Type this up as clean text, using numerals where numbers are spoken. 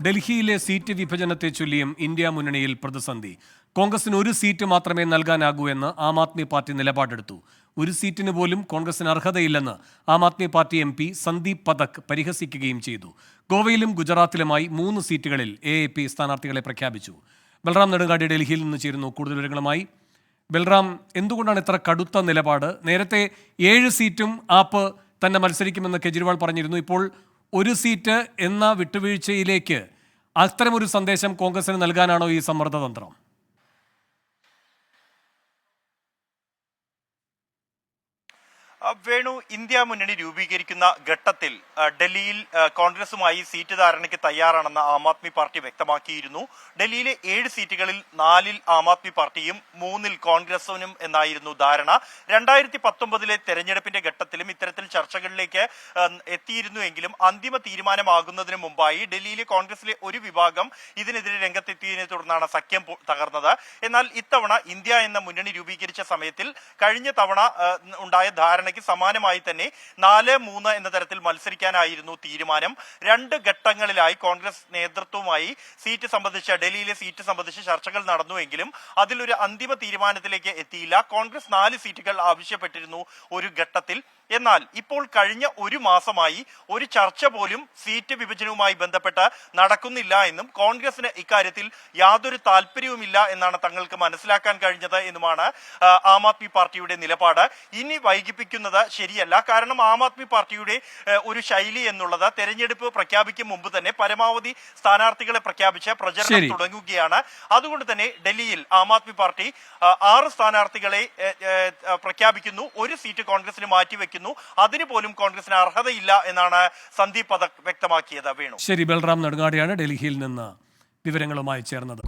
ഡൽഹിയിലെ seat വിഭജനത്തെ ചൊല്ലിയും India മുന്നണിയിൽ പ്രതിസന്ധി. കോൺഗ്രസിന് ഒരു സീറ്റ് മാത്രമേ നൽകാനാകൂ എന്ന് ആം ആദ്മി പാർട്ടി നിലപാടെടുത്തു. ഒരു സീറ്റിന് പോലും കോൺഗ്രസിന് അർഹതയില്ലെന്ന് ആം ആദ്മി പാർട്ടി MP സന്ദീപ് പഥക് പരിഹസിക്കുകയും ചെയ്തു. ഗോവയിലും ഗുജറാത്തിലുമായി 3 സീറ്റുകളിൽ AAP സ്ഥാനാർത്ഥികളെ പ്രഖ്യാപിച്ചു. ബൽറാം നെടുങ്ങാടി ഡൽഹിയിൽ നിന്ന് ചേരുന്നു കൂടുതൽ വിവരങ്ങളുമായി. ബൽറാം, എന്തുകൊണ്ടാണ് ഇത്ര കടുത്ത നിലപാട്? നേരത്തെ 7 സീറ്റും ആപ്പ് തന്നെ മത്സരിക്കുമെന്ന് കെജ്രിവാൾ പറഞ്ഞിരുന്നു. ഇപ്പോൾ ഒരു സീറ്റ് എന്ന വിട്ടുവീഴ്ചയിലേക്ക് അത്തരമൊരു സന്ദേശം കോൺഗ്രസിന് നൽകാനാണോ ഈ സമ്മർദ്ദതന്ത്രം? വേണു, ഇന്ത്യ മുന്നണി രൂപീകരിക്കുന്ന ഘട്ടത്തിൽ ഡൽഹിയിൽ കോൺഗ്രസുമായി സീറ്റ് ധാരണയ്ക്ക് തയ്യാറാണെന്ന് ആം ആദ്മി പാർട്ടി വ്യക്തമാക്കിയിരുന്നു. ഡൽഹിയിലെ 7 സീറ്റുകളിൽ 4-ൽ ആം ആദ്മി പാർട്ടിയും 3-ൽ കോൺഗ്രസിനും എന്നായിരുന്നു ധാരണ. 2019 തെരഞ്ഞെടുപ്പിന്റെ ഘട്ടത്തിലും ഇത്തരത്തിൽ ചർച്ചകളിലേക്ക് എത്തിയിരുന്നുവെങ്കിലും അന്തിമ തീരുമാനമാകുന്നതിന് മുമ്പായി ഡൽഹിയിലെ കോൺഗ്രസിലെ ഒരു വിഭാഗം ഇതിനെതിരെ രംഗത്തെത്തിയതിനെ തുടർന്നാണ് സഖ്യം തകർന്നത്. എന്നാൽ ഇത്തവണ ഇന്ത്യ എന്ന മുന്നണി രൂപീകരിച്ച സമയത്തിൽ കഴിഞ്ഞ തവണ ഉണ്ടായ ധാരണ സമാനമായി തന്നെ 4-3 എന്ന തരത്തിൽ മത്സരിക്കാനായിരുന്നു തീരുമാനം. 2 ഘട്ടങ്ങളിലായി കോൺഗ്രസ് നേതൃത്വവുമായി ഡൽഹിയിലെ സീറ്റ് സംബന്ധിച്ച് ചർച്ചകൾ നടന്നുവെങ്കിലും അതിലൊരു അന്തിമ തീരുമാനത്തിലേക്ക് എത്തിയില്ല. കോൺഗ്രസ് 4 സീറ്റുകൾ ആവശ്യപ്പെട്ടിരുന്നു ഒരു ഘട്ടത്തിൽ. എന്നാൽ ഇപ്പോൾ കഴിഞ്ഞ ഒരു മാസമായി ഒരു ചർച്ച പോലും സീറ്റ് വിഭജനവുമായി ബന്ധപ്പെട്ട് നടക്കുന്നില്ല എന്നും കോൺഗ്രസിന് ഇക്കാര്യത്തിൽ യാതൊരു താല്പര്യവുമില്ല എന്നാണ് തങ്ങൾക്ക് മനസ്സിലാക്കാൻ കഴിഞ്ഞത് എന്നുമാണ് ആം ആദ്മി പാർട്ടിയുടെ നിലപാട്. ഇനി വൈകിപ്പിക്കുന്നത് ശരിയല്ല. കാരണം ആം ആദ്മി പാർട്ടിയുടെ ഒരു ശൈലി എന്നുള്ളത് തെരഞ്ഞെടുപ്പ് പ്രഖ്യാപിക്കും മുമ്പ് തന്നെ പരമാവധി സ്ഥാനാർത്ഥികളെ പ്രഖ്യാപിച്ച് പ്രചരണം തുടങ്ങുകയാണ്. അതുകൊണ്ട് തന്നെ ഡൽഹിയിൽ ആം ആദ്മി പാർട്ടി 6 സ്ഥാനാർത്ഥികളെ പ്രഖ്യാപിക്കുന്നു. ഒരു സീറ്റ് കോൺഗ്രസിന് മാറ്റിവെക്കുന്നു. അതിന് പോലും കോൺഗ്രസിന് അർഹതയില്ല എന്നാണ് സന്ദീപ് പഥക് വ്യക്തമാക്കിയത്. വേണു, ശരി. ബൽറാം നെടുങ്ങാടിയാണ് ഡൽഹിയിൽ നിന്ന് വിവരങ്ങളുമായി ചേർന്നത്.